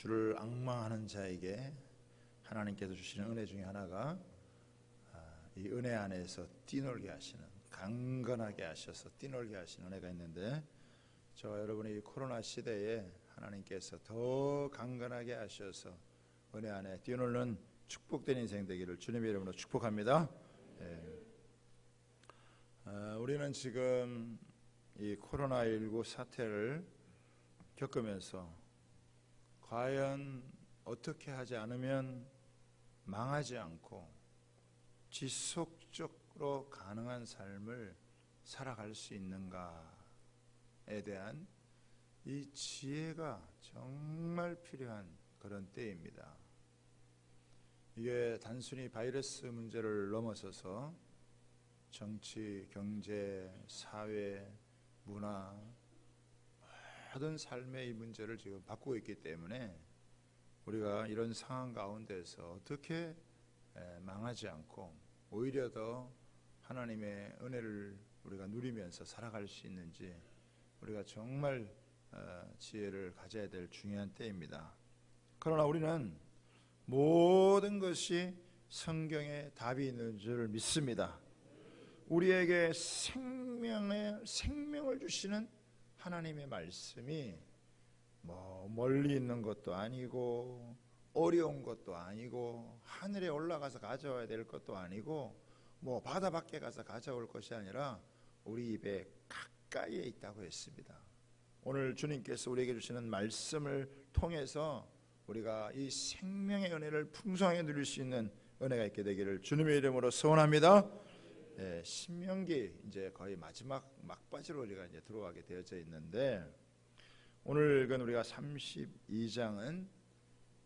주를 앙망하는 자에게 하나님께서 주시는 은혜 중에 하나가 이 은혜 안에서 뛰놀게 하시는, 강건하게 하셔서 뛰놀게 하시는 은혜가 있는데, 저와 여러분이 이 코로나 시대에 하나님께서 더 강건하게 하셔서 은혜 안에 뛰놀는 축복된 인생 되기를 주님의 이름으로 축복합니다. 우리는 지금 이 코로나19 사태를 겪으면서 과연 어떻게 하지 않으면 망하지 않고 지속적으로 가능한 삶을 살아갈 수 있는가에 대한 이 지혜가 정말 필요한 그런 때입니다. 이게 단순히 바이러스 문제를 넘어서서 정치, 경제, 사회, 문화, 모든 삶의 이 문제를 지금 바꾸고 있기 때문에 우리가 이런 상황 가운데서 어떻게 망하지 않고 오히려 더 하나님의 은혜를 우리가 누리면서 살아갈 수 있는지 우리가 정말 지혜를 가져야 될 중요한 때입니다. 그러나 우리는 모든 것이 성경에 답이 있는 줄 믿습니다. 우리에게 생명을 주시는 하나님의 말씀이 멀리 있는 것도 아니고 어려운 것도 아니고 하늘에 올라가서 가져와야 될 것도 아니고 바다 밖에 가서 가져올 것이 아니라 우리 입에 가까이에 있다고 했습니다. 오늘 주님께서 우리에게 주시는 말씀을 통해서 우리가 이 생명의 은혜를 풍성하게 누릴 수 있는 은혜가 있게 되기를 주님의 이름으로 소원합니다. 신명기 이제 거의 마지막 막바지로 우리가 이제 들어가게 되어져 있는데, 오늘 읽은 우리가 32장은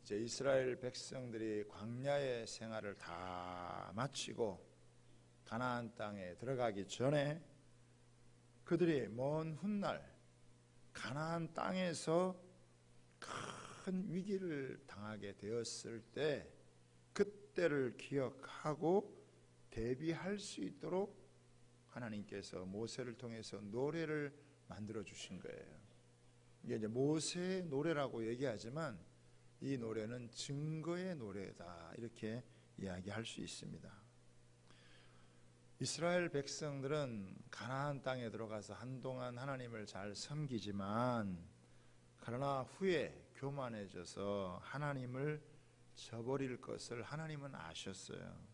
이제 이스라엘 백성들이 광야의 생활을 다 마치고 가나안 땅에 들어가기 전에 그들이 먼 훗날 가나안 땅에서 큰 위기를 당하게 되었을 때 그때를 기억하고 대비할 수 있도록 하나님께서 모세를 통해서 노래를 만들어 주신 거예요. 이게 이제 모세의 노래라고 얘기하지만 이 노래는 증거의 노래다, 이렇게 이야기할 수 있습니다. 이스라엘 백성들은 가나안 땅에 들어가서 한동안 하나님을 잘 섬기지만 그러나 후에 교만해져서 하나님을 저버릴 것을 하나님은 아셨어요.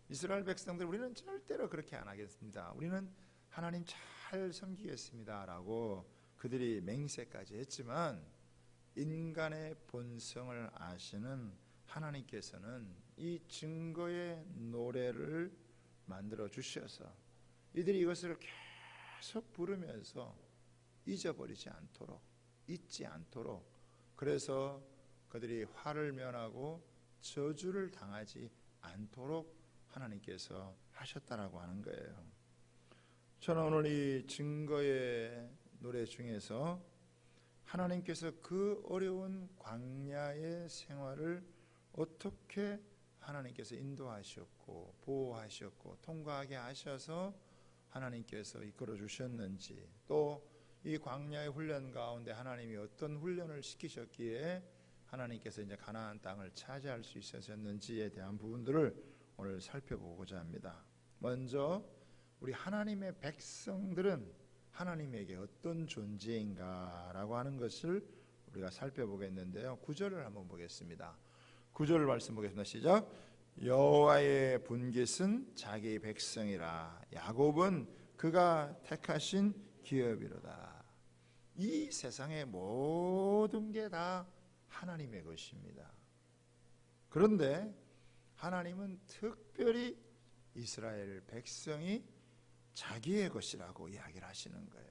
이스라엘 백성들, 우리는 절대로 그렇게 안 하겠습니다, 우리는 하나님 잘 섬기겠습니다 라고 그들이 맹세까지 했지만 인간의 본성을 아시는 하나님께서는 이 증거의 노래를 만들어 주셔서 이들이 이것을 계속 부르면서 잊어버리지 않도록, 잊지 않도록, 그래서 그들이 화를 면하고 저주를 당하지 않도록 하나님께서 하셨다라고 하는 거예요. 저는 오늘 이 증거의 노래 중에서 하나님께서 그 어려운 광야의 생활을 어떻게 하나님께서 인도하셨고 보호하셨고 통과하게 하셔서 하나님께서 이끌어 주셨는지, 또 이 광야의 훈련 가운데 하나님이 어떤 훈련을 시키셨기에 하나님께서 이제 가나안 땅을 차지할 수 있으셨는지에 대한 부분들을 오늘 살펴보고자 합니다. 먼저 우리 하나님의 백성들은 하나님에게 어떤 존재인가라고 하는 것을 우리가 살펴보겠는데요. 9절을 한번 보겠습니다. 9절 말씀 보겠습니다. 시작. 여호와의 분깃은 자기 백성이라, 야곱은 그가 택하신 기업이로다. 이 세상의 모든 게 다 하나님의 것입니다. 그런데 하나님은 특별히 이스라엘 백성이 자기의 것이라고 이야기를 하시는 거예요.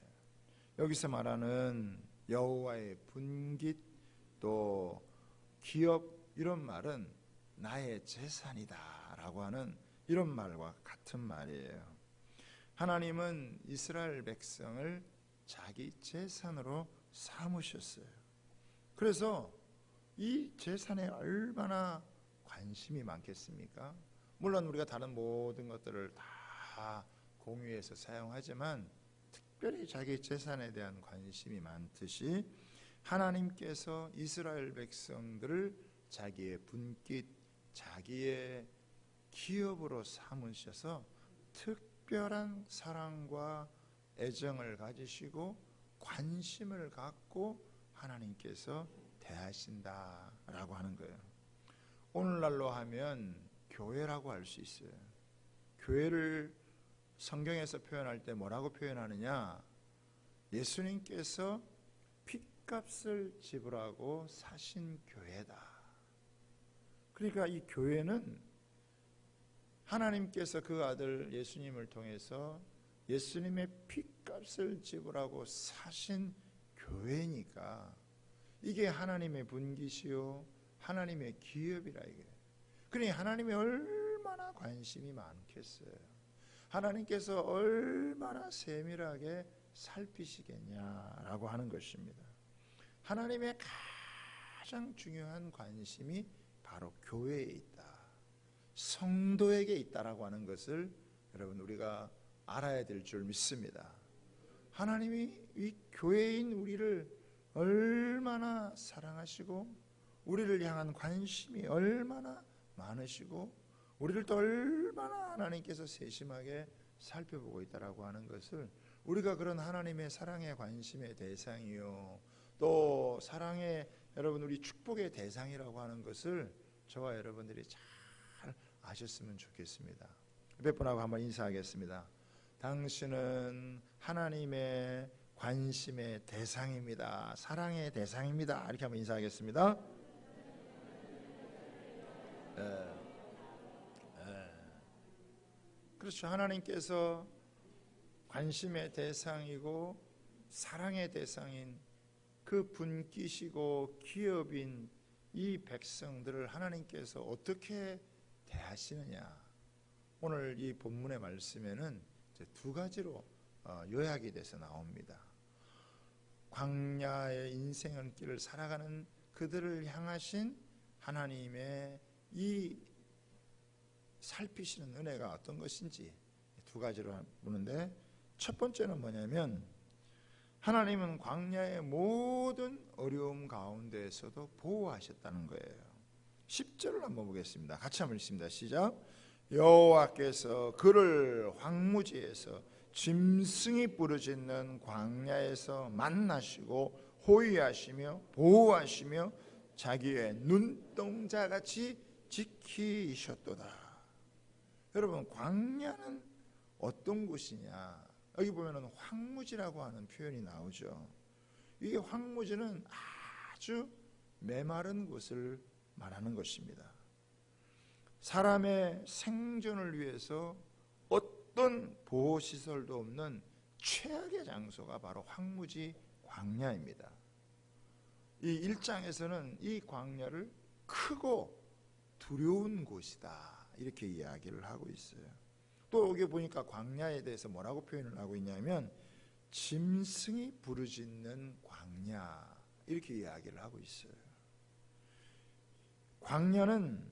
여기서 말하는 여호와의 분깃, 또 기업, 이런 말은 나의 재산이다 라고 하는 이런 말과 같은 말이에요. 하나님은 이스라엘 백성을 자기 재산으로 삼으셨어요. 그래서 이 재산에 얼마나 관심이 많겠습니까? 물론 우리가 다른 모든 것들을 다 공유해서 사용하지만 특별히 자기 재산에 대한 관심이 많듯이 하나님께서 이스라엘 백성들을 자기의 분깃, 자기의 기업으로 삼으셔서 특별한 사랑과 애정을 가지시고 관심을 갖고 하나님께서 대하신다라고 하는 거예요. 오늘날로 하면 교회라고 할 수 있어요. 교회를 성경에서 표현할 때 뭐라고 표현하느냐? 예수님께서 핏값을 지불하고 사신 교회다. 그러니까 이 교회는 하나님께서 그 아들 예수님을 통해서 예수님의 핏값을 지불하고 사신 교회니까 이게 하나님의 분깃이요 하나님의 기업이라 이게. 그러니 하나님이 얼마나 관심이 많겠어요. 하나님께서 얼마나 세밀하게 살피시겠냐라고 하는 것입니다. 하나님의 가장 중요한 관심이 바로 교회에 있다. 성도에게 있다라고 하는 것을 여러분 우리가 알아야 될 줄 믿습니다. 하나님이 이 교회인 우리를 얼마나 사랑하시고 우리를 향한 관심이 얼마나 많으시고 우리를 또 얼마나 하나님께서 세심하게 살펴보고 있다라고 하는 것을 우리가 그런 하나님의 사랑의 관심의 대상이요 또 사랑의 여러분 우리 축복의 대상이라고 하는 것을 저와 여러분들이 잘 아셨으면 좋겠습니다. 몇 분하고 한번 인사하겠습니다. 당신은 하나님의 관심의 대상입니다. 사랑의 대상입니다. 이렇게 한번 인사하겠습니다. 그렇죠. 하나님께서 관심의 대상이고 사랑의 대상인 그 분깃이고 기업인 이 백성들을 하나님께서 어떻게 대하시느냐. 오늘 이 본문의 말씀에는 두 가지로 요약이 돼서 나옵니다. 광야의 인생의 길을 살아가는 그들을 향하신 하나님의 이 살피시는 은혜가 어떤 것인지 두 가지로 보는데 첫 번째는 뭐냐면 하나님은 광야의 모든 어려움 가운데에서도 보호하셨다는 거예요. 10절을 한번 보겠습니다. 같이 한번 읽습니다. 시작. 여호와께서 그를 황무지에서 짐승이 부르짖는 광야에서 만나시고 호위하시며 보호하시며 자기의 눈동자같이 지키셨도다. 여러분 광야는 어떤 곳이냐? 여기 보면은 황무지라고 하는 표현이 나오죠. 이게 황무지는 아주 메마른 곳을 말하는 것입니다. 사람의 생존을 위해서 어떤 보호시설도 없는 최악의 장소가 바로 황무지 광야입니다. 이 1장에서는 이 광야를 크고 두려운 곳이다 이렇게 이야기를 하고 있어요. 또 여기 보니까 광야에 대해서 뭐라고 표현을 하고 있냐면 짐승이 부르짖는 광야 이렇게 이야기를 하고 있어요. 광야는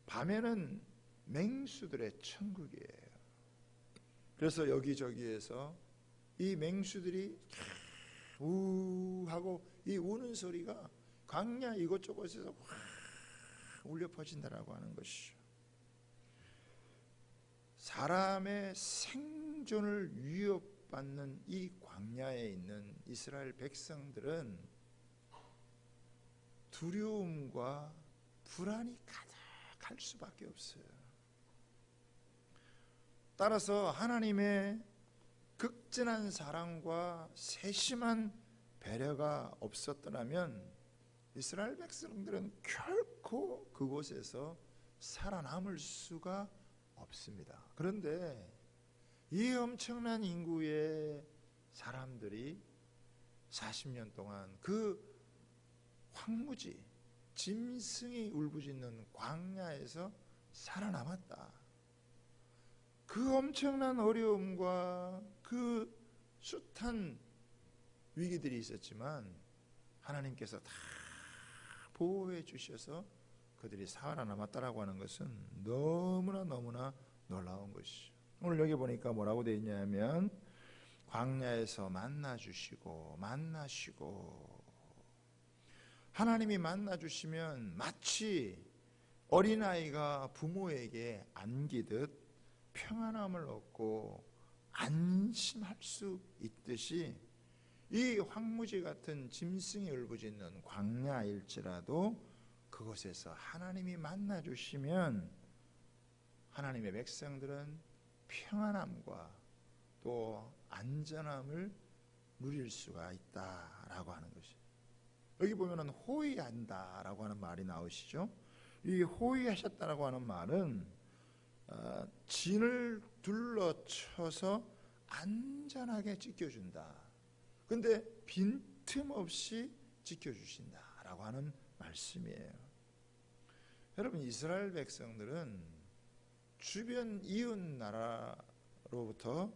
밤에는 맹수들의 천국이에요. 그래서 여기저기에서 이 맹수들이 우 하고 이 우는 소리가 광야 이곳저곳에서 울려 퍼진다라고 하는 것이죠. 사람의 생존을 위협받는 이 광야에 있는 이스라엘 백성들은 두려움과 불안이 가득할 수밖에 없어요. 따라서 하나님의 극진한 사랑과 세심한 배려가 없었더라면 이스라엘 백성들은 결코 그곳에서 살아남을 수가 없습니다. 그런데 이 엄청난 인구의 사람들이 40년 동안 그 황무지 짐승이 울부짖는 광야에서 살아남았다. 그 엄청난 어려움과 그 숱한 위기들이 있었지만 하나님께서 다 보호해 주셔서 그들이 살아남았다라고 하는 것은 너무나 놀라운 것이죠. 오늘 여기 보니까 뭐라고 되어 있냐면 광야에서 만나시고 하나님이 만나주시면 마치 어린아이가 부모에게 안기듯 평안함을 얻고 안심할 수 있듯이 이 황무지 같은 짐승이 울부짖는 광야일지라도 그곳에서 하나님이 만나주시면 하나님의 백성들은 평안함과 또 안전함을 누릴 수가 있다라고 하는 것이에요. 여기 보면은 호위한다라고 하는 말이 나오시죠. 이 호위하셨다라고 하는 말은 진을 둘러쳐서 안전하게 지켜준다. 근데 빈틈없이 지켜주신다라고 하는 말씀이에요. 여러분, 이스라엘 백성들은 주변 이웃 나라로부터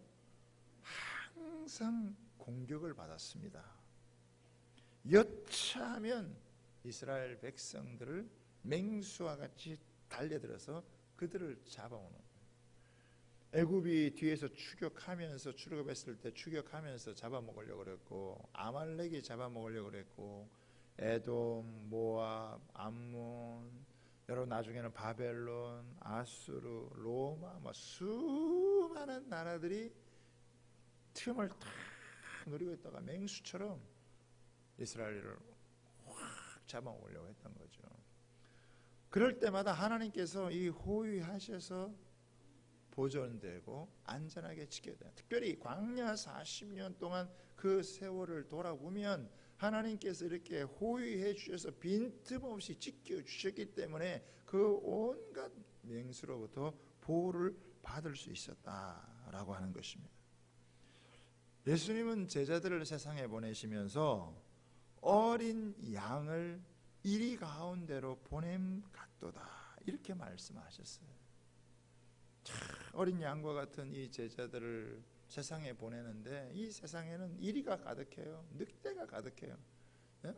항상 공격을 받았습니다. 여차하면 이스라엘 백성들을 맹수와 같이 달려들어서 그들을 잡아오는 거예요. 애굽이 뒤에서 출애굽했을 때 추격하면서 잡아먹으려고 그랬고, 아말렉이 잡아먹으려고 그랬고, 에돔, 모압, 암몬, 여러분 나중에는 바벨론, 아수르, 로마, 수많은 나라들이 틈을 탁 노리고 있다가 맹수처럼 이스라엘을 확 잡아먹으려고 했던 거죠. 그럴 때마다 하나님께서 이 호위하셔서 보존되고 안전하게 지켜야 돼요. 특별히 광야 40년 동안 그 세월을 돌아보면 하나님께서 이렇게 호위해 주셔서 빈틈없이 지켜주셨기 때문에 그 온갖 맹수로부터 보호를 받을 수 있었다라고 하는 것입니다. 예수님은 제자들을 세상에 보내시면서 어린 양을 이리 가운데로 보냄 같도다 이렇게 말씀하셨어요. 어린 양과 같은 이 제자들을 세상에 보내는데 이 세상에는 이리가 가득해요. 늑대가 가득해요. 다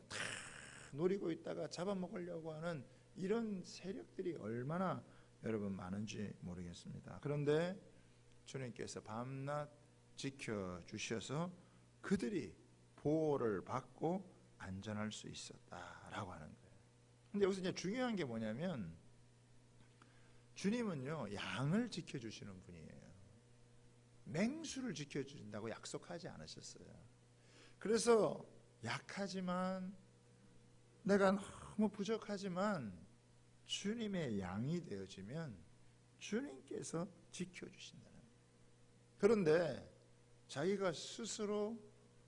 노리고 있다가 잡아먹으려고 하는 이런 세력들이 얼마나 여러분 많은지 모르겠습니다. 그런데 주님께서 밤낮 지켜주셔서 그들이 보호를 받고 안전할 수 있었다라고 하는 거예요. 근데 여기서 이제 중요한 게 뭐냐면 주님은요 양을 지켜주시는 분이에요. 맹수를 지켜주신다고 약속하지 않으셨어요. 그래서 약하지만 내가 너무 부족하지만 주님의 양이 되어지면 주님께서 지켜주신다는 거예요. 그런데 자기가 스스로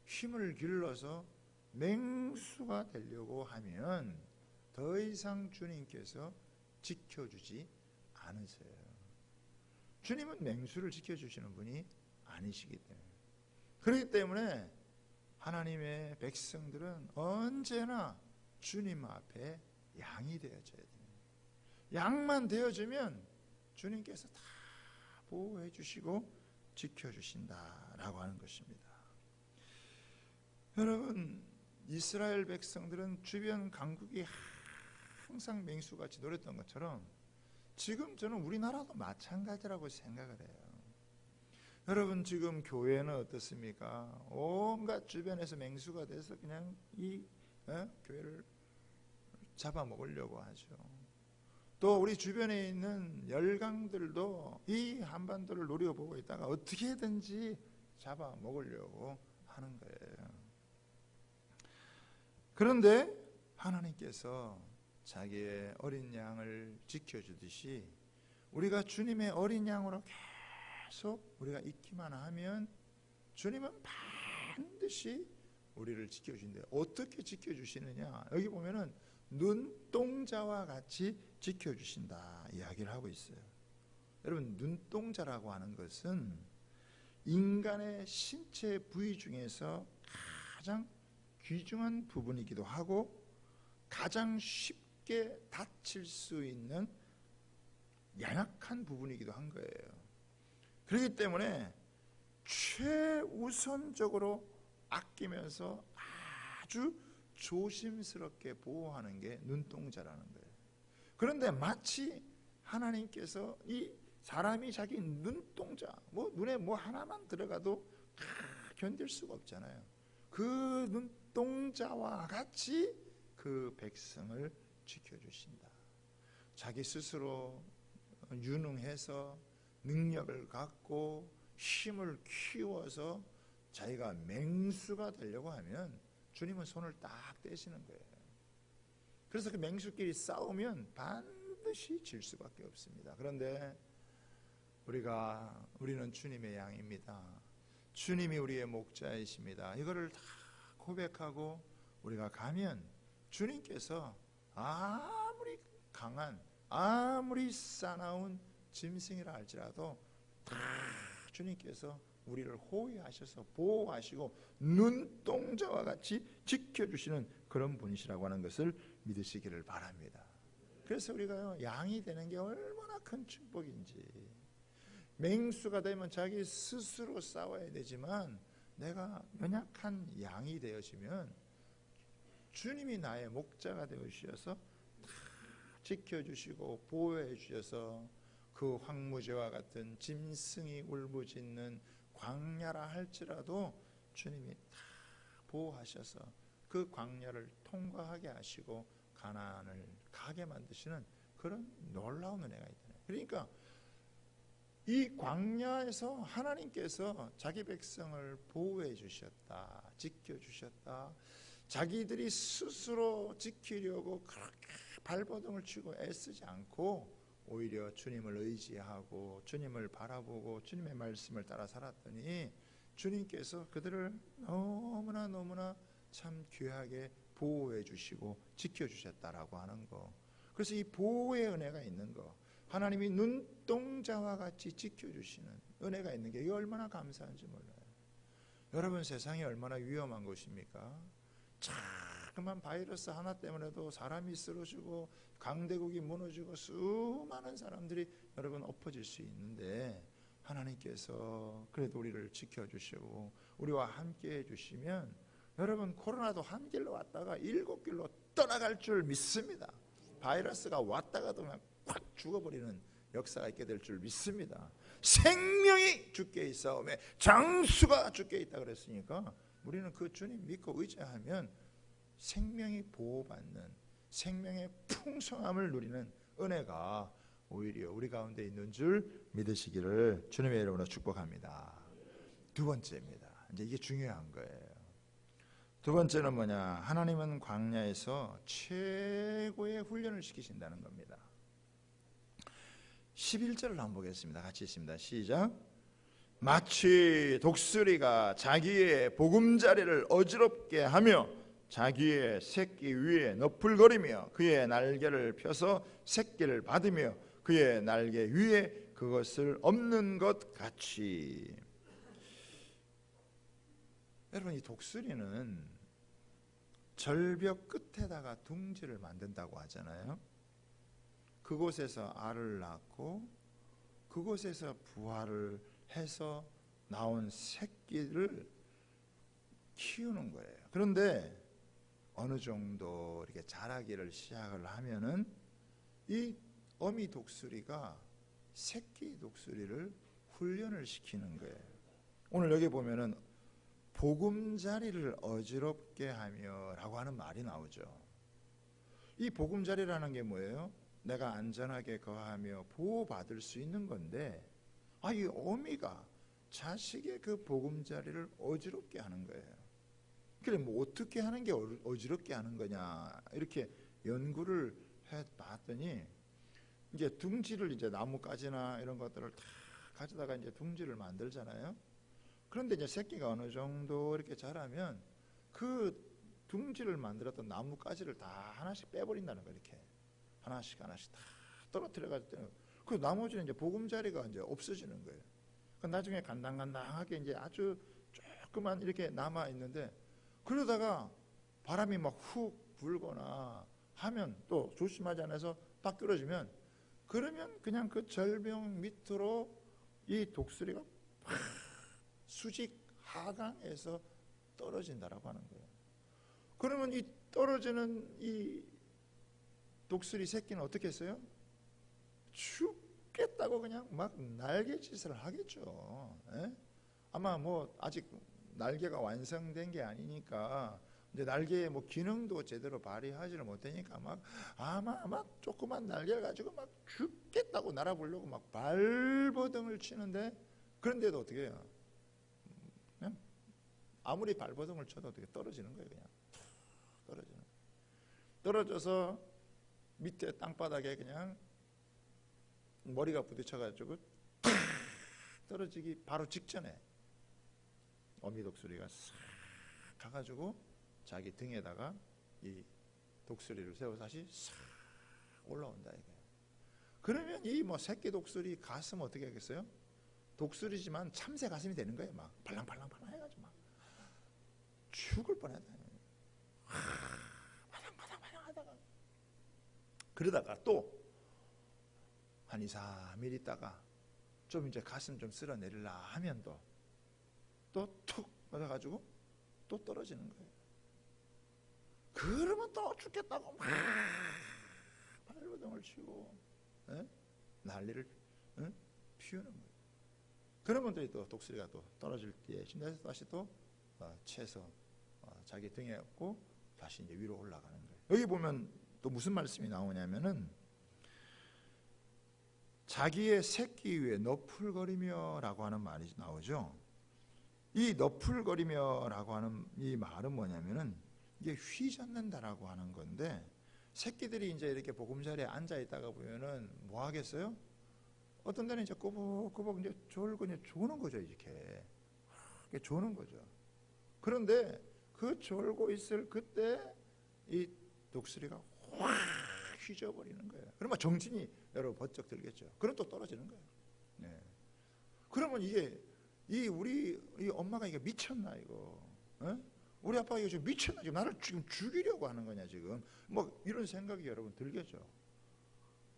힘을 길러서 맹수가 되려고 하면 더 이상 주님께서 지켜주지 않으세요. 주님은 맹수를 지켜주시는 분이 아니시기 때문에. 그렇기 때문에 하나님의 백성들은 언제나 주님 앞에 양이 되어져야 됩니다. 양만 되어주면 주님께서 다 보호해 주시고 지켜주신다라고 하는 것입니다. 여러분, 이스라엘 백성들은 주변 강국이 항상 맹수같이 노렸던 것처럼 지금 저는 우리나라도 마찬가지라고 생각을 해요. 여러분, 지금 교회는 어떻습니까? 온갖 주변에서 맹수가 돼서 그냥 이 교회를 잡아먹으려고 하죠. 또 우리 주변에 있는 열강들도 이 한반도를 노려보고 있다가 어떻게든지 잡아먹으려고 하는 거예요. 그런데 하나님께서 자기의 어린 양을 지켜주듯이 우리가 주님의 어린 양으로 계속 우리가 있기만 하면 주님은 반드시 우리를 지켜주신대요. 어떻게 지켜주시느냐? 여기 보면은 눈동자와 같이 지켜주신다 이야기를 하고 있어요. 여러분, 눈동자라고 하는 것은 인간의 신체 부위 중에서 가장 귀중한 부분이기도 하고 가장 쉽게 다칠 수 있는 연약한 부분이기도 한 거예요. 그렇기 때문에 최우선적으로 아끼면서 아주 조심스럽게 보호하는 게 눈동자라는 거예요. 그런데 마치 하나님께서 이 사람이 자기 눈동자, 눈에 하나만 들어가도 견딜 수가 없잖아요. 그 눈동자와 같이 그 백성을 지켜주신다. 자기 스스로 유능해서 능력을 갖고 힘을 키워서 자기가 맹수가 되려고 하면 주님은 손을 딱 떼시는 거예요. 그래서 그 맹수끼리 싸우면 반드시 질 수밖에 없습니다. 그런데 우리는 주님의 양입니다. 주님이 우리의 목자이십니다. 이거를 다 고백하고 우리가 가면 주님께서 아무리 강한, 아무리 싸나운 짐승이라 할지라도 다 주님께서 우리를 호위하셔서 보호하시고 눈동자와 같이 지켜주시는 그런 분이시라고 하는 것을 믿으시기를 바랍니다. 그래서 우리가 양이 되는 게 얼마나 큰 축복인지. 맹수가 되면 자기 스스로 싸워야 되지만 내가 연약한 양이 되어지면 주님이 나의 목자가 되어주셔서 지켜주시고 보호해 주셔서 그 황무지와 같은 짐승이 울부짖는 광야라 할지라도 주님이 다 보호하셔서 그 광야를 통과하게 하시고 가나안을 가게 만드시는 그런 놀라운 은혜가 있다. 그러니까 이 광야에서 하나님께서 자기 백성을 보호해 주셨다, 지켜 주셨다. 자기들이 스스로 지키려고 그렇게 발버둥을 치고 애쓰지 않고 오히려 주님을 의지하고 주님을 바라보고 주님의 말씀을 따라 살았더니 주님께서 그들을 너무나 참 귀하게 보호해 주시고 지켜 주셨다라고 하는 거. 그래서 이 보호의 은혜가 있는 거, 하나님이 눈동자와 같이 지켜주시는 은혜가 있는 게 이게 얼마나 감사한지 몰라요. 여러분, 세상이 얼마나 위험한 것입니까? 자그만 바이러스 하나 때문에도 사람이 쓰러지고 강대국이 무너지고 수많은 사람들이 여러분 엎어질 수 있는데 하나님께서 그래도 우리를 지켜주시고 우리와 함께 해주시면 여러분, 코로나도 한 길로 왔다가 7길로 떠나갈 줄 믿습니다. 바이러스가 왔다가도 그냥 확 죽어버리는 역사가 있게 될 줄 믿습니다. 생명이 주께 있사오매 장수가 주께 있다 그랬으니까 우리는 그 주님 믿고 의지하면 생명이 보호받는, 생명의 풍성함을 누리는 은혜가 오히려 우리 가운데 있는 줄 믿으시기를 주님의 이름으로 축복합니다. 두 번째입니다. 이제 이게 중요한 거예요. 두 번째는 뭐냐? 하나님은 광야에서 최고의 훈련을 시키신다는 겁니다. 11절을 한번 보겠습니다. 같이 있습니다. 시작. 마치 독수리가 자기의 보금자리를 어지럽게 하며 자기의 새끼 위에 너풀거리며 그의 날개를 펴서 새끼를 받으며 그의 날개 위에 그것을 엎는 것 같이. 여러분, 이 독수리는 절벽 끝에다가 둥지를 만든다고 하잖아요. 그곳에서 알을 낳고 그곳에서 부화를 해서 나온 새끼를 키우는 거예요. 그런데 어느 정도 이렇게 자라기를 시작을 하면은 이 어미 독수리가 새끼 독수리를 훈련을 시키는 거예요. 오늘 여기 보면은 보금자리를 어지럽게 하며 라고 하는 말이 나오죠. 이 보금자리라는 게 뭐예요? 내가 안전하게 거하며 보호받을 수 있는 건데 이 어미가 자식의 그 보금자리를 어지럽게 하는 거예요. 그래, 뭐 어떻게 하는 게 어지럽게 하는 거냐 이렇게 연구를 해봤더니 이제 둥지를 이제 나뭇가지나 이런 것들을 다 가져다가 이제 둥지를 만들잖아요. 그런데 이제 새끼가 어느 정도 이렇게 자라면 그 둥지를 만들었던 나뭇가지를 다 하나씩 빼버린다는 거예요. 이렇게 하나씩 다 떨어뜨려가지고 그 나머지는 이제 보금자리가 이제 없어지는 거예요. 나중에 간당간당하게 이제 아주 조그만 이렇게 남아 있는데 그러다가 바람이 막 훅 불거나 하면 또 조심하지 않아서 딱 끊어지면 그러면 그냥 그 절벽 밑으로 이 독수리가 수직 하강해서 떨어진다라고 하는 거예요. 그러면 이 떨어지는 이 독수리 새끼는 어떻게 했어요? 죽겠다고 그냥 막 날개짓을 하겠죠. 에? 아마 뭐 아직 날개가 완성된 게 아니니까 이제 날개의 뭐 기능도 제대로 발휘하지를 못하니까 막 조그만 날개를 가지고 막 죽겠다고 날아보려고 막 발버둥을 치는데, 그런데도 어떻게 해요? 그냥 아무리 발버둥을 쳐도 어떻게 떨어지는 거예요. 그냥 떨어져서 밑에 땅바닥에 그냥 머리가 부딪혀가지고 탁 떨어지기 바로 직전에 어미독수리가 싹 가가지고 자기 등에다가 이 독수리를 세워서 다시 싹 올라온다 이거예요. 그러면 이 뭐 새끼 독수리 가슴 어떻게 하겠어요? 독수리지만 참새 가슴이 되는 거예요. 막 발랑발랑 해가지고 막 죽을 뻔했다. 발랑 하다가 그러다가 또 한 2, 3일 있다가 좀 이제 가슴 좀 쓸어내리려 하면 또 툭 맞아가지고 또 떨어지는 거예요. 그러면 또 죽겠다고 막 발버둥을 치고 난리를 피우는 거예요. 그러면 또 독수리가 또 떨어질 때에 다시 또 채서 자기 등에 업고 다시 이제 위로 올라가는 거예요. 여기 보면 또 무슨 말씀이 나오냐면은 자기의 새끼 위에 너풀거리며라고 하는 말이 나오죠. 이 너풀거리며라고 하는 이 말은 뭐냐면은 이게 휘젓는다라고 하는 건데, 새끼들이 이제 이렇게 보금자리에 앉아 있다가 보면은 뭐 하겠어요? 어떤 데는 이제 꼬북꼬북 이제 졸고 이제 조는 거죠. 이렇게 조는 거죠. 그런데 그 졸고 있을 그때 이 독수리가 확 휘저버리는 거예요. 그러면 정신이 여러분 번쩍 들겠죠. 그럼 또 떨어지는 거예요. 네. 그러면 이게 우리 엄마가 이게 미쳤나 이거? 우리 아빠가 이거 지금 미쳤나? 지금 나를 지금 죽이려고 하는 거냐 지금? 뭐 이런 생각이 여러분 들겠죠.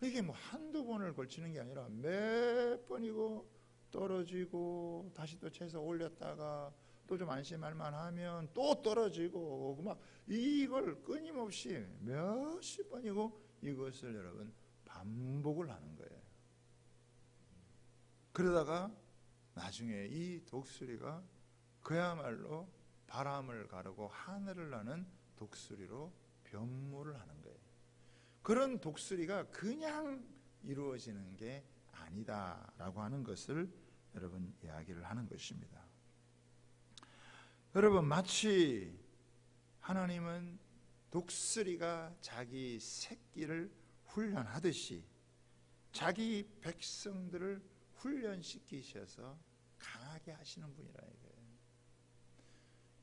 이게 뭐 한두 번을 걸치는 게 아니라 몇 번이고 떨어지고 다시 또 채서 올렸다가 또 좀 안심할 만하면 또 떨어지고 막 이걸 끊임없이 몇십 번이고 이것을 여러분 반복을 하는 거예요. 그러다가 나중에 이 독수리가 그야말로 바람을 가르고 하늘을 나는 독수리로 변모를 하는 거예요. 그런 독수리가 그냥 이루어지는 게 아니다라고 하는 것을 여러분 이야기를 하는 것입니다. 여러분, 마치 하나님은 독수리가 자기 새끼를 훈련하듯이 자기 백성들을 훈련시키셔서 강하게 하시는 분이라 이거예요.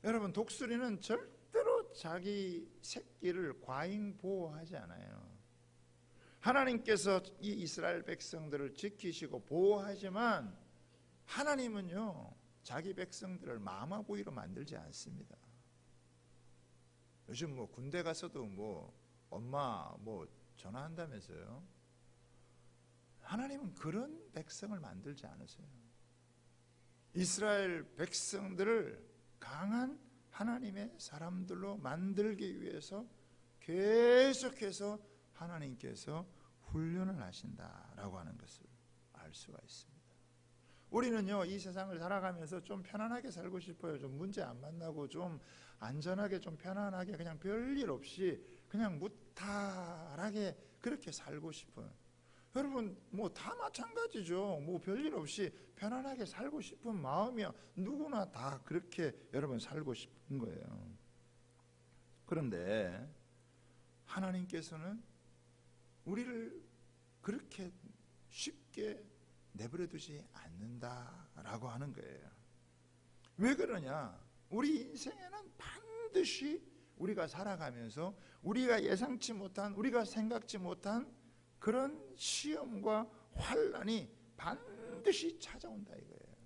여러분, 독수리는 절대로 자기 새끼를 과잉 보호하지 않아요. 하나님께서 이 이스라엘 백성들을 지키시고 보호하지만 하나님은요 자기 백성들을 마마보이로 만들지 않습니다. 요즘 뭐 군대 가서도 뭐 엄마 뭐 전화한다면서요. 하나님은 그런 백성을 만들지 않으세요. 이스라엘 백성들을 강한 하나님의 사람들로 만들기 위해서 계속해서 하나님께서 훈련을 하신다라고 하는 것을 알 수가 있습니다. 우리는요 이 세상을 살아가면서 좀 편안하게 살고 싶어요. 좀 문제 안 만나고 좀 안전하게 좀 편안하게 그냥 별일 없이 그냥 무탈하게 그렇게 살고 싶어요. 여러분 뭐 다 마찬가지죠. 뭐 별일 없이 편안하게 살고 싶은 마음이야 누구나 다 그렇게 여러분 살고 싶은 거예요. 그런데 하나님께서는 우리를 그렇게 쉽게 내버려 두지 않는다라고 하는 거예요. 왜 그러냐? 우리 인생에는 반드시 우리가 살아가면서 우리가 예상치 못한, 우리가 생각지 못한 그런 시험과 환난이 반드시 찾아온다 이거예요.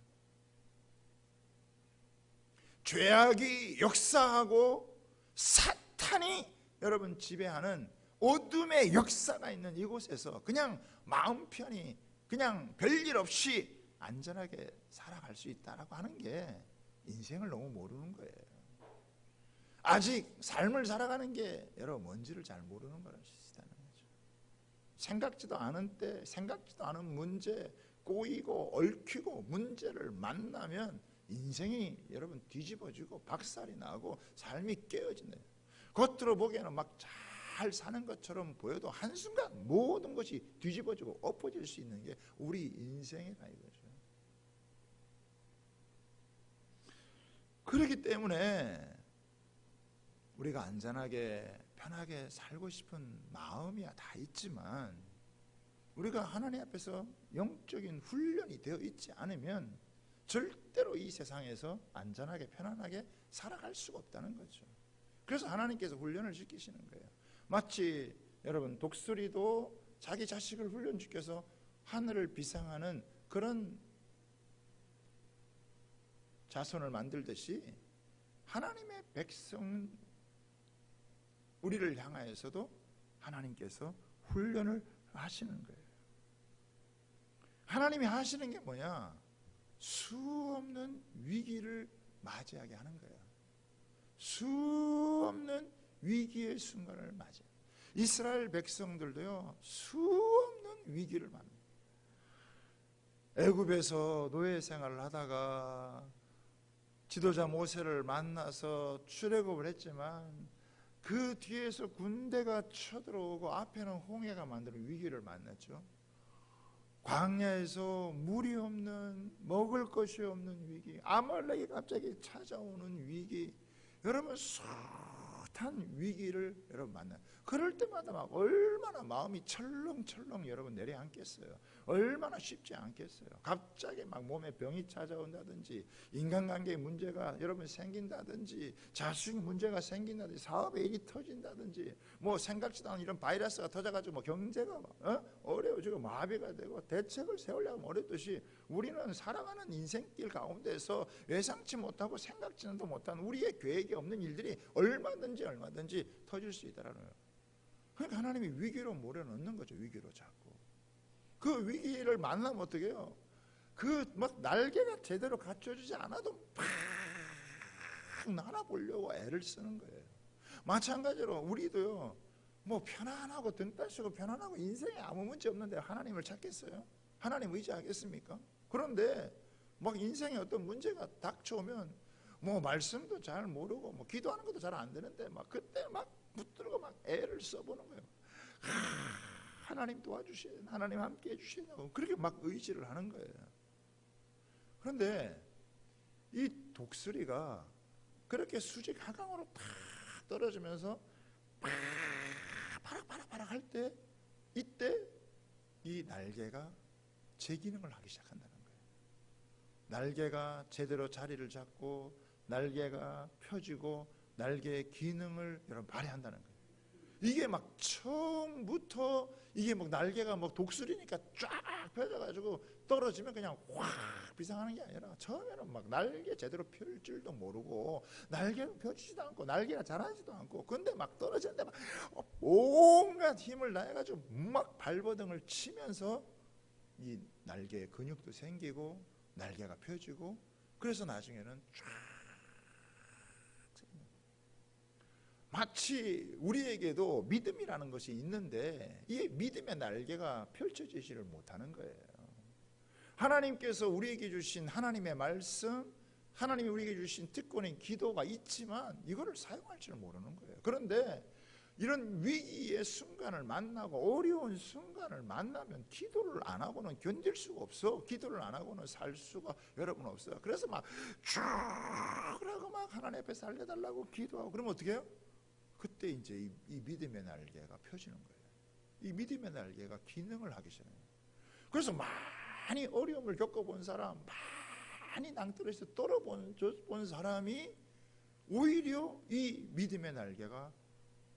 죄악이 역사하고 사탄이 여러분 지배하는 어둠의 역사가 있는 이곳에서 그냥 마음 편히 그냥 별일 없이 안전하게 살아갈 수 있다라고 하는 게 인생을 너무 모르는 거예요. 아직 삶을 살아가는 게 여러분 뭔지를 잘 모르는 거라는 거죠. 생각지도 않은 때 생각지도 않은 문제 꼬이고 얽히고 문제를 만나면 인생이 여러분 뒤집어지고 박살이 나고 삶이 깨어지네. 겉으로 보기에는 막 잘 사는 것처럼 보여도 한순간 모든 것이 뒤집어지고 엎어질 수 있는 게 우리 인생이라 이거죠. 그렇기 때문에 우리가 안전하게 편하게 살고 싶은 마음이야 다 있지만 우리가 하나님 앞에서 영적인 훈련이 되어 있지 않으면 절대로 이 세상에서 안전하게 편안하게 살아갈 수가 없다는 거죠. 그래서 하나님께서 훈련을 시키시는 거예요. 마치 여러분 독수리도 자기 자식을 훈련시켜서 하늘을 비상하는 그런 자손을 만들듯이 하나님의 백성 우리를 향하여서도 하나님께서 훈련을 하시는 거예요. 하나님이 하시는 게 뭐냐? 수없는 위기를 맞이하게 하는 거예요. 수없는 위기의 순간을 맞이해요. 이스라엘 백성들도요, 수없는 위기를 만납니다. 애굽에서 노예 생활을 하다가 지도자 모세를 만나서 출애굽을 했지만 그 뒤에서 군대가 쳐들어오고 앞에는 홍해가 만드는 위기를 만났죠. 광야에서 물이 없는, 먹을 것이 없는 위기, 아말렉이 갑자기 찾아오는 위기, 여러분 숱한 위기를 여러분 만나요. 그럴 때마다 막 얼마나 마음이 철렁철렁 여러분 내려앉겠어요. 얼마나 쉽지 않겠어요. 갑자기 막 몸에 병이 찾아온다든지, 인간관계에 문제가 여러분 생긴다든지, 자식 문제가 생긴다든지, 사업에 일이 터진다든지, 뭐 생각지도 않은 이런 바이러스가 터져가지고 뭐 경제가 어려워지고 마비가 되고 대책을 세우려면 어렵듯이 우리는 살아가는 인생길 가운데서 예상치 못하고 생각지도 못한 우리의 계획이 없는 일들이 얼마든지 터질 수 있다라는 거예요. 그러니까 하나님이 위기로 몰아넣는 거죠. 위기로 자꾸. 그 위기를 만나면 어떻게 해요? 그 막 날개가 제대로 갖춰지지 않아도 팍 날아보려고 애를 쓰는 거예요. 마찬가지로 우리도요, 뭐 편안하고 등 따시고 편안하고 인생에 아무 문제 없는데 하나님을 찾겠어요? 하나님 의지하겠습니까? 그런데 막 인생에 어떤 문제가 닥쳐오면 뭐 말씀도 잘 모르고 뭐 기도하는 것도 잘 안 되는데 막 그때 막 붙들고 막 애를 써보는 거예요. 하나님 도와주시오, 하나님 함께 해주시냐고 그렇게 막 의지를 하는 거예요. 그런데 이 독수리가 그렇게 수직 하강으로 탁 떨어지면서 바락바락 할 때, 이때 이 날개가 제 기능을 하기 시작한다는 거예요. 날개가 제대로 자리를 잡고 날개가 펴지고 날개의 기능을 여러분 발휘한다는 거예요. 이게 막 처음부터 이게 막 날개가 막 독수리니까 쫙 펴져가지고 떨어지면 그냥 확 비상하는 게 아니라 처음에는 막 날개 제대로 펼 줄도 모르고 날개가 펴지지도 않고 날개가 자라지도 않고 근데 막 떨어지는데 막 온갖 힘을 다해가지고 막 발버둥을 치면서 이 날개의 근육도 생기고 날개가 펴지고 그래서 나중에는 쫙 마치 우리에게도 믿음이라는 것이 있는데 이 믿음의 날개가 펼쳐지지를 못하는 거예요. 하나님께서 우리에게 주신 하나님의 말씀, 하나님이 우리에게 주신 특권인 기도가 있지만 이거를 사용할 줄 모르는 거예요. 그런데 이런 위기의 순간을 만나고 어려운 순간을 만나면 기도를 안 하고는 견딜 수가 없어. 기도를 안 하고는 살 수가 여러분 없어요. 그래서 막 쭉 하고 막 하나님 앞에 살려달라고 기도하고 그러면 어떻게 해요? 그때 이제 이 믿음의 날개가 펴지는 거예요. 이 믿음의 날개가 기능을 하기 시작해요. 그래서 많이 어려움을 겪어본 사람, 많이 낭떠러지에서 떨어본 사람이 오히려 이 믿음의 날개가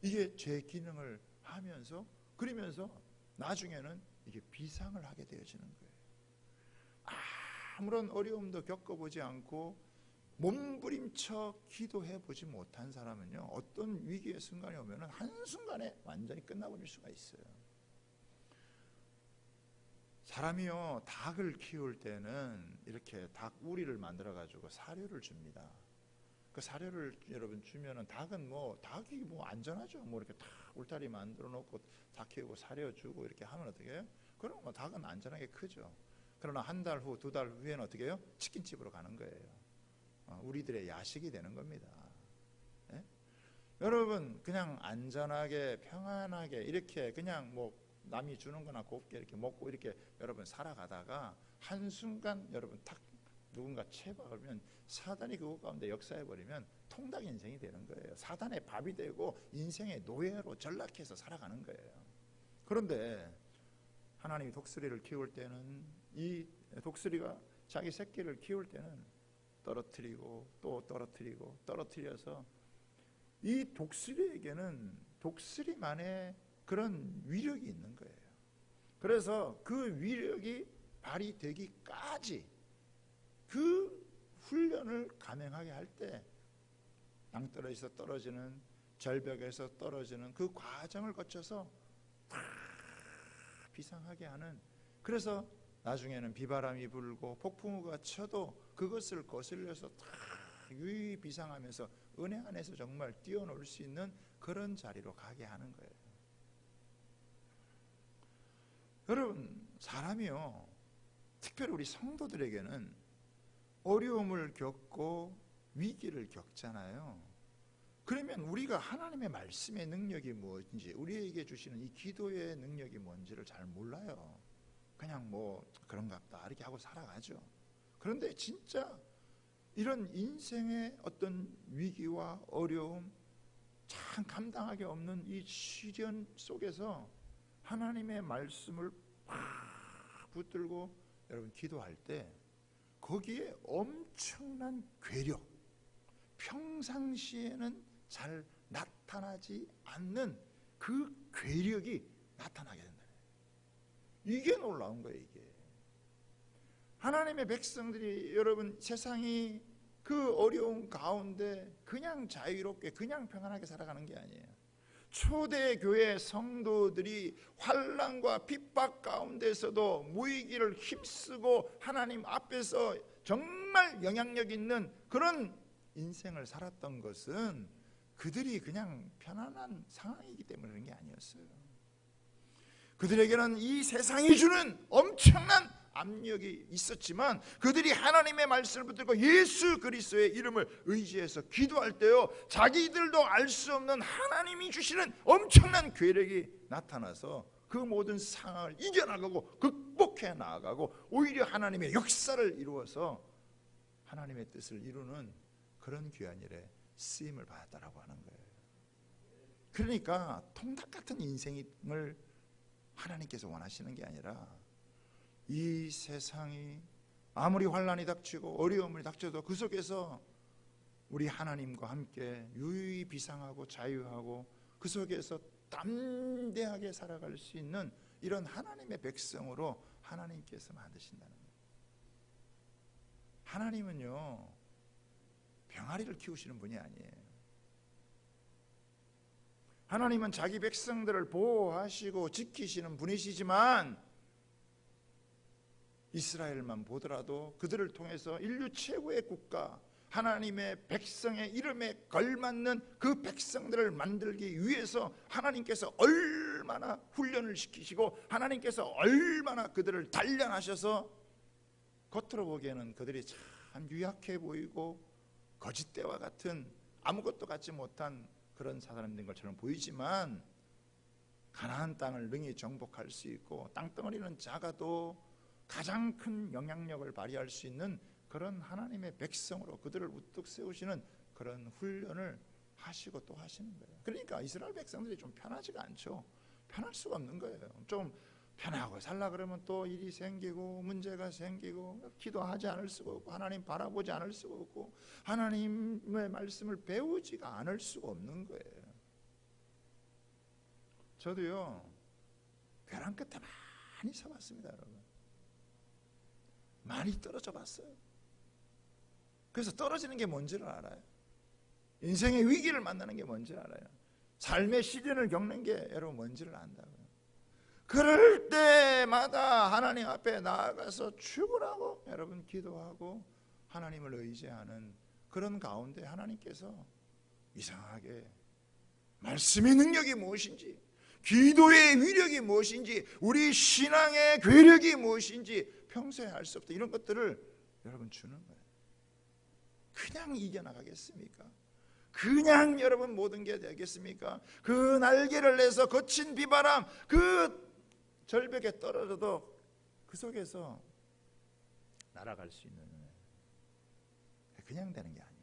이게 제 기능을 하면서 그러면서 나중에는 이게 비상을 하게 되어지는 거예요. 아무런 어려움도 겪어보지 않고 몸부림쳐 기도해 보지 못한 사람은요, 어떤 위기의 순간이 오면 한순간에 완전히 끝나버릴 수가 있어요. 사람이요, 닭을 키울 때는 이렇게 닭 우리를 만들어 가지고 사료를 줍니다. 그 사료를 여러분 주면은 닭은 닭이 안전하죠. 이렇게 다 울타리 만들어 놓고 닭 키우고 사료 주고 이렇게 하면 어떻게 해요? 그럼 닭은 안전하게 크죠. 그러나 한 달 후, 두 달 후에는 어떻게 해요? 치킨집으로 가는 거예요. 우리들의 야식이 되는 겁니다. 예? 여러분 그냥 안전하게 평안하게 이렇게 그냥 뭐 남이 주는 거나 곱게 이렇게 먹고 이렇게 여러분 살아가다가 한순간 여러분 탁 누군가 채박으면 사단이 그것 가운데 역사해 버리면 통닭 인생이 되는 거예요. 사단의 밥이 되고 인생의 노예로 전락해서 살아가는 거예요. 그런데 하나님이 독수리를 키울 때는 이 독수리가 자기 새끼를 키울 때는 떨어뜨리고 또 떨어뜨리고 떨어뜨려서 이 독수리에게는 독수리만의 그런 위력이 있는 거예요. 그래서 그 위력이 발휘되기까지 그 훈련을 감행하게 할 때 낭떠러지에서 떨어지는 절벽에서 떨어지는 그 과정을 거쳐서 다 비상하게 하는, 그래서 나중에는 비바람이 불고 폭풍우가 쳐도 그것을 거슬려서 다 유유히 비상하면서 은혜 안에서 정말 뛰어놀 수 있는 그런 자리로 가게 하는 거예요. 여러분 사람이요, 특별히 우리 성도들에게는 어려움을 겪고 위기를 겪잖아요. 그러면 우리가 하나님의 말씀의 능력이 무엇인지, 우리에게 주시는 이 기도의 능력이 뭔지를 잘 몰라요. 그냥 뭐 그런갑다 이렇게 하고 살아가죠. 그런데 진짜 이런 인생의 어떤 위기와 어려움, 참 감당하기 없는 이 시련 속에서 하나님의 말씀을 팍 붙들고 여러분 기도할 때 거기에 엄청난 괴력, 평상시에는 잘 나타나지 않는 그 괴력이 나타나게 된다. 이게 놀라운 거예요. 이게 하나님의 백성들이, 여러분 세상이 그 어려운 가운데 그냥 자유롭게 그냥 평안하게 살아가는 게 아니에요. 초대교회 성도들이 환난과 핍박 가운데서도 무위기를 힘쓰고 하나님 앞에서 정말 영향력 있는 그런 인생을 살았던 것은 그들이 그냥 편안한 상황이기 때문에 그런 게 아니었어요. 그들에게는 이 세상이 주는 엄청난 압력이 있었지만 그들이 하나님의 말씀을 붙들고 예수 그리스도의 이름을 의지해서 기도할 때요, 자기들도 알 수 없는 하나님이 주시는 엄청난 괴력이 나타나서 그 모든 상황을 이겨나가고 극복해 나가고 오히려 하나님의 역사를 이루어서 하나님의 뜻을 이루는 그런 귀한 일에 쓰임을 받았다라고 하는 거예요. 그러니까 통닭 같은 인생을 하나님께서 원하시는 게 아니라 이 세상이 아무리 환난이 닥치고 어려움이 닥쳐도 그 속에서 우리 하나님과 함께 유유히 비상하고 자유하고 그 속에서 담대하게 살아갈 수 있는 이런 하나님의 백성으로 하나님께서 만드신다는 거예요. 하나님은요 병아리를 키우시는 분이 아니에요. 하나님은 자기 백성들을 보호하시고 지키시는 분이시지만 이스라엘만 보더라도 그들을 통해서 인류 최고의 국가, 하나님의 백성의 이름에 걸맞는 그 백성들을 만들기 위해서 하나님께서 얼마나 훈련을 시키시고 하나님께서 얼마나 그들을 단련하셔서 겉으로 보기에는 그들이 참 유약해 보이고 거짓대와 같은 아무것도 갖지 못한 그런 사람들인 것처럼 보이지만 가나안 땅을 능히 정복할 수 있고 땅덩어리는 작아도 가장 큰 영향력을 발휘할 수 있는 그런 하나님의 백성으로 그들을 우뚝 세우시는 그런 훈련을 하시고 또 하시는 거예요. 그러니까 이스라엘 백성들이 좀 편하지가 않죠. 편할 수가 없는 거예요. 좀 편하고 살라 그러면 또 일이 생기고 문제가 생기고 기도하지 않을 수가 없고 하나님 바라보지 않을 수가 없고 하나님의 말씀을 배우지가 않을 수가 없는 거예요. 저도요 벼랑 끝에 많이 서봤습니다. 여러분 많이 떨어져 봤어요. 그래서 떨어지는 게 뭔지를 알아요. 인생의 위기를 만나는 게 뭔지를 알아요. 삶의 시련을 겪는 게 여러분 뭔지를 안다고요. 그럴 때마다 하나님 앞에 나아가서 죽으라고 여러분 기도하고 하나님을 의지하는 그런 가운데 하나님께서 이상하게 말씀의 능력이 무엇인지, 기도의 위력이 무엇인지, 우리 신앙의 괴력이 무엇인지 평소에 알 수 없다 이런 것들을 여러분 주는 거예요. 그냥 이겨나가겠습니까? 그냥 여러분 모든 게 되겠습니까? 그 날개를 내서 거친 비바람, 그 절벽에 떨어져도 그 속에서 날아갈 수 있는 은혜, 그냥 되는 게 아니에요.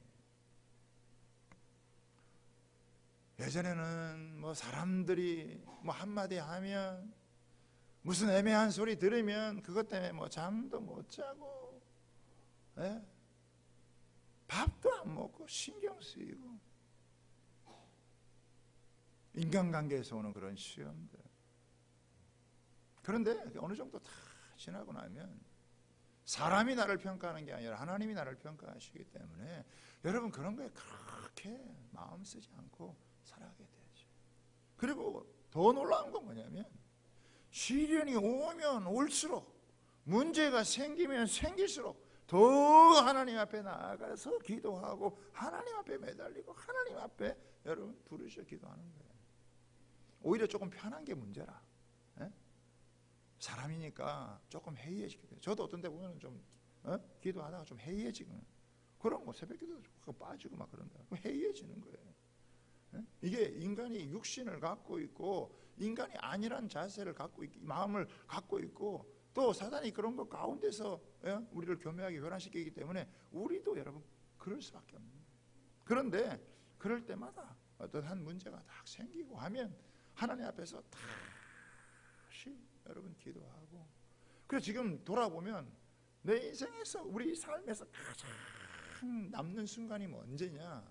예전에는 뭐 사람들이 뭐 한마디 하면, 무슨 애매한 소리 들으면 그것 때문에 뭐 잠도 못 자고, 예? 밥도 안 먹고 신경 쓰이고, 인간관계에서 오는 그런 시험들. 그런데 어느 정도 다 지나고 나면 사람이 나를 평가하는 게 아니라 하나님이 나를 평가하시기 때문에 여러분 그런 거에 그렇게 마음 쓰지 않고 살아가게 되죠. 그리고 더 놀라운 건 뭐냐면, 시련이 오면 올수록, 문제가 생기면 생길수록 더 하나님 앞에 나아가서 기도하고 하나님 앞에 매달리고 하나님 앞에 여러분 부르셔 기도하는 거예요. 오히려 조금 편한 게 문제라. 예? 사람이니까 조금 해이해지게 돼요. 저도 어떤 데 보면 좀 기도하다가 좀 해이해지고, 그럼 뭐 새벽 기도도 빠지고 막 그런다. 해이해지는 거예요. 예? 이게 인간이 육신을 갖고 있고 인간이 아니란 자세를 갖고 마음을 갖고 있고, 또 사단이 그런 것 가운데서 우리를 교묘하게 교란시키기 때문에 우리도 여러분 그럴 수밖에 없는 거예요. 그런데 그럴 때마다 어떤 한 문제가 딱 생기고 하면 하나님 앞에서 다시 여러분 기도하고, 그래서 지금 돌아보면 내 인생에서, 우리 삶에서 가장 남는 순간이 뭐 언제냐?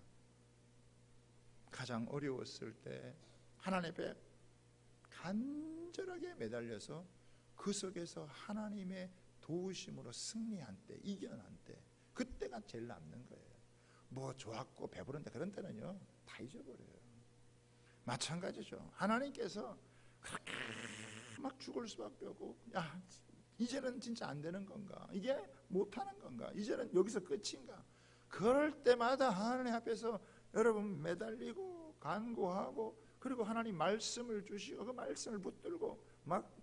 가장 어려웠을 때 하나님 앞에 간절하게 매달려서 그 속에서 하나님의 도우심으로 승리한 때, 이겨난 때, 그때가 제일 남는 거예요. 뭐 좋았고 배부른데 그런 때는요 다 잊어버려요. 마찬가지죠. 하나님께서 그렇게 막 죽을 수밖에 없고, 야 이제는 진짜 안 되는 건가, 이게 못하는 건가, 이제는 여기서 끝인가, 그럴 때마다 하나님 앞에서 여러분 매달리고 간구하고, 그리고 하나님 말씀을 주시고 그 말씀을 붙들고 막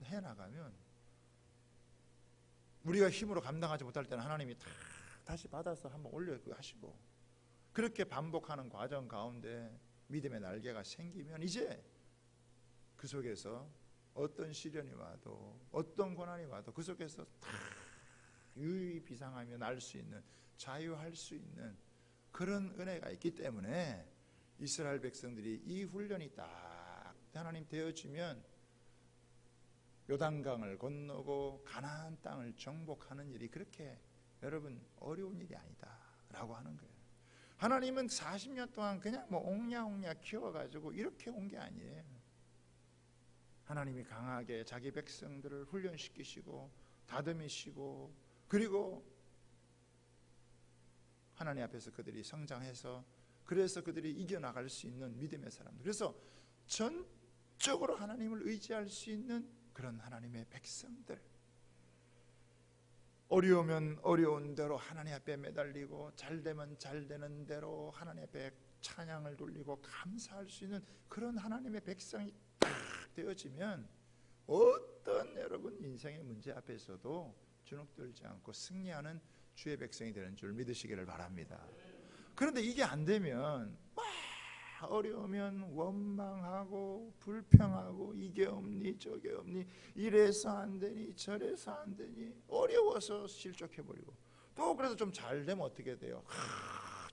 해나가면, 우리가 힘으로 감당하지 못할 때는 하나님이 다시 받아서 한번 올려 하시고, 그렇게 반복하는 과정 가운데 믿음의 날개가 생기면 이제 그 속에서 어떤 시련이 와도 어떤 고난이 와도 그 속에서 다 유유히 비상하며 날 수 있는, 자유할 수 있는 그런 은혜가 있기 때문에 이스라엘 백성들이 이 훈련이 딱 하나님 되어지면 요단강을 건너고 가나안 땅을 정복하는 일이 그렇게 여러분 어려운 일이 아니다 라고 하는 거예요. 하나님은 40년 동안 그냥 뭐 옹냐옹냐 키워가지고 이렇게 온 게 아니에요. 하나님이 강하게 자기 백성들을 훈련시키시고 다듬으시고, 그리고 하나님 앞에서 그들이 성장해서, 그래서 그들이 이겨나갈 수 있는 믿음의 사람들, 그래서 전적으로 하나님을 의지할 수 있는 그런 하나님의 백성들, 어려우면 어려운 대로 하나님 앞에 매달리고, 잘되면 잘되는 대로 하나님 앞에 찬양을 돌리고 감사할 수 있는 그런 하나님의 백성이 딱 되어지면 어떤 여러분 인생의 문제 앞에서도 주눅들지 않고 승리하는 주의 백성이 되는 줄 믿으시기를 바랍니다. 그런데 이게 안 되면 막 어려우면 원망하고 불평하고, 이게 없니 저게 없니, 이래서 안 되니 저래서 안 되니, 어려워서 실족해버리고, 또 그래서 좀 잘되면 어떻게 돼요?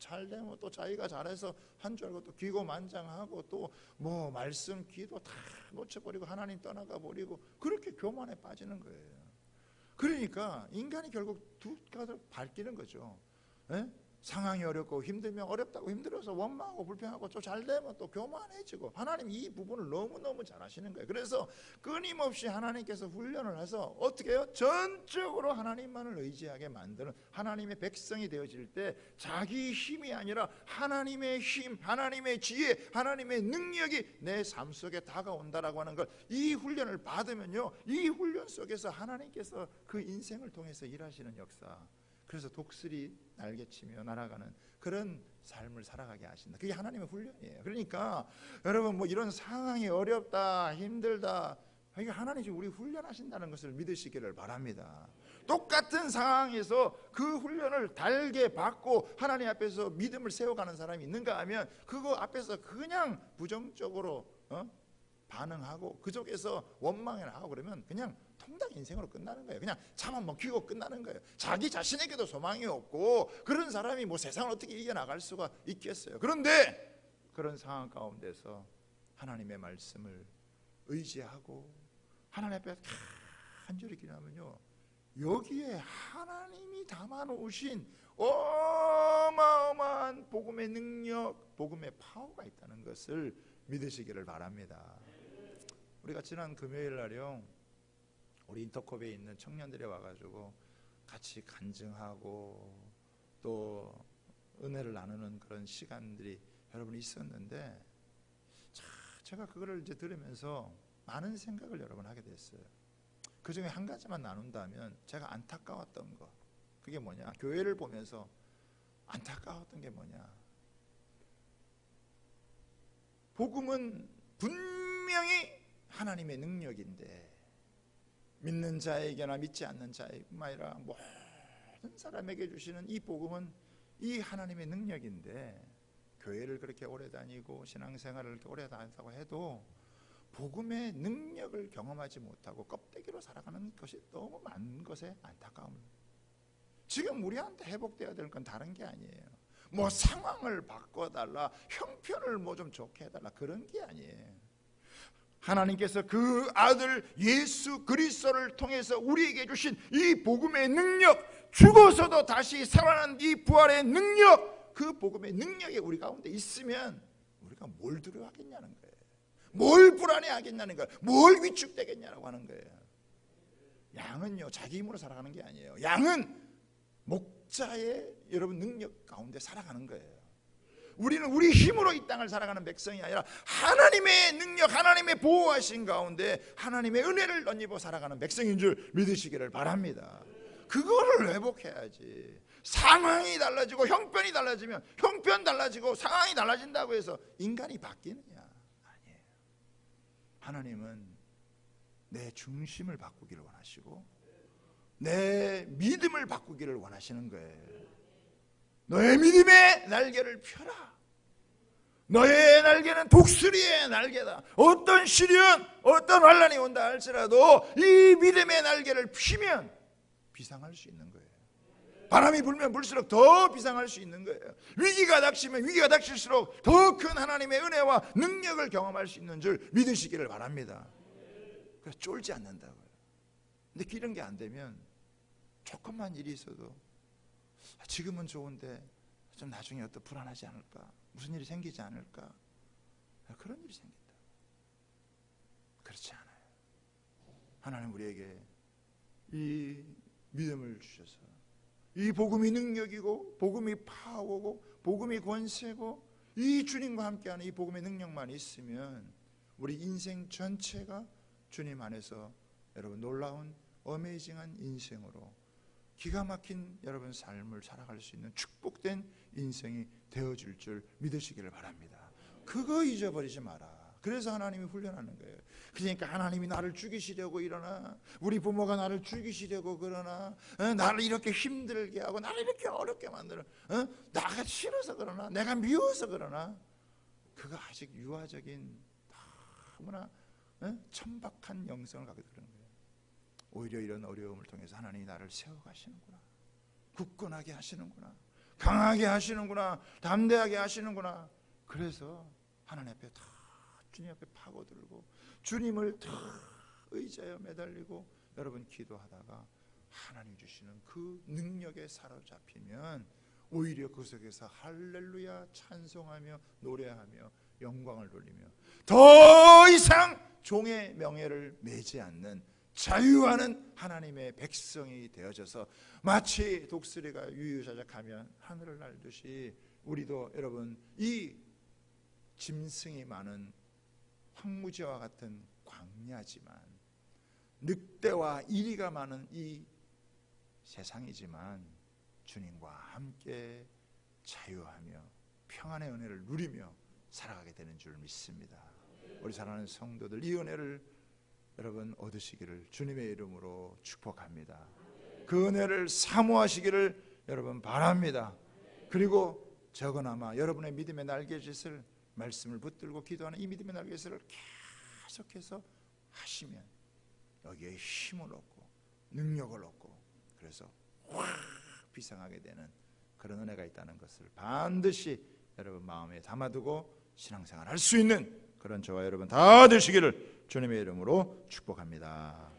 잘되면 또 자기가 잘해서 한 줄 알고 또 기고만장하고, 또 뭐 말씀 기도 다 놓쳐버리고 하나님 떠나가 버리고, 그렇게 교만에 빠지는 거예요. 그러니까 인간이 결국 두 가지로 바뀌는 거죠. 에? 상황이 어렵고 힘들면 어렵다고 힘들어서 원망하고 불평하고, 또 잘되면 또 교만해지고. 하나님 이 부분을 너무너무 잘 하시는 거예요. 그래서 끊임없이 하나님께서 훈련을 해서 어떻게 해요? 전적으로 하나님만을 의지하게 만드는 하나님의 백성이 되어질 때, 자기 힘이 아니라 하나님의 힘, 하나님의 지혜, 하나님의 능력이 내 삶 속에 다가온다라고 하는 걸, 이 훈련을 받으면요, 이 훈련 속에서 하나님께서 그 인생을 통해서 일하시는 역사, 그래서 독수리 날개치며 날아가는 그런 삶을 살아가게 하신다. 그게 하나님의 훈련이에요. 그러니까 여러분 뭐 이런 상황이 어렵다, 힘들다, 그러니까 하나님이 우리 훈련하신다는 것을 믿으시기를 바랍니다. 똑같은 상황에서 그 훈련을 달게 받고 하나님 앞에서 믿음을 세워가는 사람이 있는가 하면 그거 앞에서 그냥 부정적으로 반응하고 그쪽에서 원망이나 하고 그러면 그냥 통당 인생으로 끝나는 거예요. 그냥 잡아먹히고 끝나는 거예요. 자기 자신에게도 소망이 없고 그런 사람이 뭐 세상을 어떻게 이겨나갈 수가 있겠어요. 그런데 그런 상황 가운데서 하나님의 말씀을 의지하고 하나님 앞에 간절히 기도하면요, 여기에 하나님이 담아놓으신 어마어마한 복음의 능력, 복음의 파워가 있다는 것을 믿으시기를 바랍니다. 우리가 지난 금요일 날요, 우리 인터컵에 있는 청년들이 와가지고 같이 간증하고 또 은혜를 나누는 그런 시간들이 여러분 있었는데, 제가 그거를 이제 들으면서 많은 생각을 여러분 하게 됐어요. 그 중에 한 가지만 나눈다면 제가 안타까웠던 거, 그게 뭐냐, 교회를 보면서 안타까웠던 게 뭐냐, 복음은 분명히 하나님의 능력인데 믿는 자에게나 믿지 않는 자뿐만 아니라 모든 사람에게 주시는 이 복음은 이 하나님의 능력인데, 교회를 그렇게 오래 다니고 신앙생활을 그렇게 오래 다닌다고 해도 복음의 능력을 경험하지 못하고 껍데기로 살아가는 것이 너무 많은 것에 안타까움. 지금 우리한테 회복되어야 될 건 다른 게 아니에요. 뭐 상황을 바꿔달라, 형편을 뭐 좀 좋게 해달라, 그런 게 아니에요. 하나님께서 그 아들 예수 그리스도를 통해서 우리에게 주신 이 복음의 능력, 죽어서도 다시 살아난 이 부활의 능력, 그 복음의 능력이 우리 가운데 있으면 우리가 뭘 두려워하겠냐는 거예요. 뭘 불안해하겠냐는 거예요. 뭘 위축되겠냐라고 하는 거예요. 양은요, 자기 힘으로 살아가는 게 아니에요. 양은 목자의 여러분 능력 가운데 살아가는 거예요. 우리는 우리 힘으로 이 땅을 살아가는 백성이 아니라 하나님의 능력, 하나님의 보호하신 가운데 하나님의 은혜를 덧입어 살아가는 백성인 줄 믿으시기를 바랍니다. 그거를 회복해야지. 상황이 달라지고 형편이 달라지면 형편 달라지고 상황이 달라진다고 해서 인간이 바뀌느냐? 아니에요. 하나님은 내 중심을 바꾸기를 원하시고 내 믿음을 바꾸기를 원하시는 거예요. 너의 믿음의 날개를 펴라. 너의 날개는 독수리의 날개다. 어떤 시련, 어떤 환난이 온다 할지라도 이 믿음의 날개를 피면 비상할 수 있는 거예요. 바람이 불면 불수록 더 비상할 수 있는 거예요. 위기가 닥치면 위기가 닥칠수록 더 큰 하나님의 은혜와 능력을 경험할 수 있는 줄 믿으시기를 바랍니다. 그래서 쫄지 않는다고요. 근데 이런 게 안 되면 조금만 일이 있어도 지금은 좋은데 좀 나중에 어떤 불안하지 않을까, 무슨 일이 생기지 않을까, 그런 일이 생긴다. 그렇지 않아요. 하나님 우리에게 이 믿음을 주셔서 이 복음이 능력이고 복음이 파워고 복음이 권세고 이 주님과 함께하는 이 복음의 능력만 있으면 우리 인생 전체가 주님 안에서 여러분 놀라운 어메이징한 인생으로 기가 막힌 여러분 삶을 살아갈 수 있는 축복된 인생이 되어질 줄 믿으시기를 바랍니다. 그거 잊어버리지 마라. 그래서 하나님이 훈련하는 거예요. 그러니까 하나님이 나를 죽이시려고 이러나, 우리 부모가 나를 죽이시려고 그러나, 나를 이렇게 힘들게 하고 나를 이렇게 어렵게 만들어, 나가 싫어서 그러나, 내가 미워서 그러나, 그거 아직 유아적인 너무나 천박한 영성을 갖게 되는 거예요. 오히려 이런 어려움을 통해서 하나님이 나를 세워가시는구나, 굳건하게 하시는구나, 강하게 하시는구나, 담대하게 하시는구나. 그래서 하나님 앞에 다 주님 앞에 파고들고 주님을 다 의지하여 매달리고 여러분 기도하다가 하나님 주시는 그 능력에 사로잡히면 오히려 그 속에서 할렐루야 찬송하며 노래하며 영광을 돌리며 더 이상 종의 명예를 매지 않는 자유하는 하나님의 백성이 되어져서 마치 독수리가 유유자적하면 하늘을 날듯이 우리도 여러분 이 짐승이 많은 황무지와 같은 광야지만, 늑대와 이리가 많은 이 세상이지만 주님과 함께 자유하며 평안의 은혜를 누리며 살아가게 되는 줄 믿습니다. 우리 사랑하는 성도들, 이 은혜를 여러분 얻으시기를 주님의 이름으로 축복합니다. 그 은혜를 사모하시기를 여러분 바랍니다. 그리고 적어나마 여러분의 믿음의 날개짓을 말씀을 붙들고 기도하는 이 믿음의 날개짓을 계속해서 하시면 여기에 힘을 얻고 능력을 얻고 그래서 확 비상하게 되는 그런 은혜가 있다는 것을 반드시 여러분 마음에 담아두고 신앙생활 할 수 있는 그런 저와 여러분 다 되시기를 주님의 이름으로 축복합니다.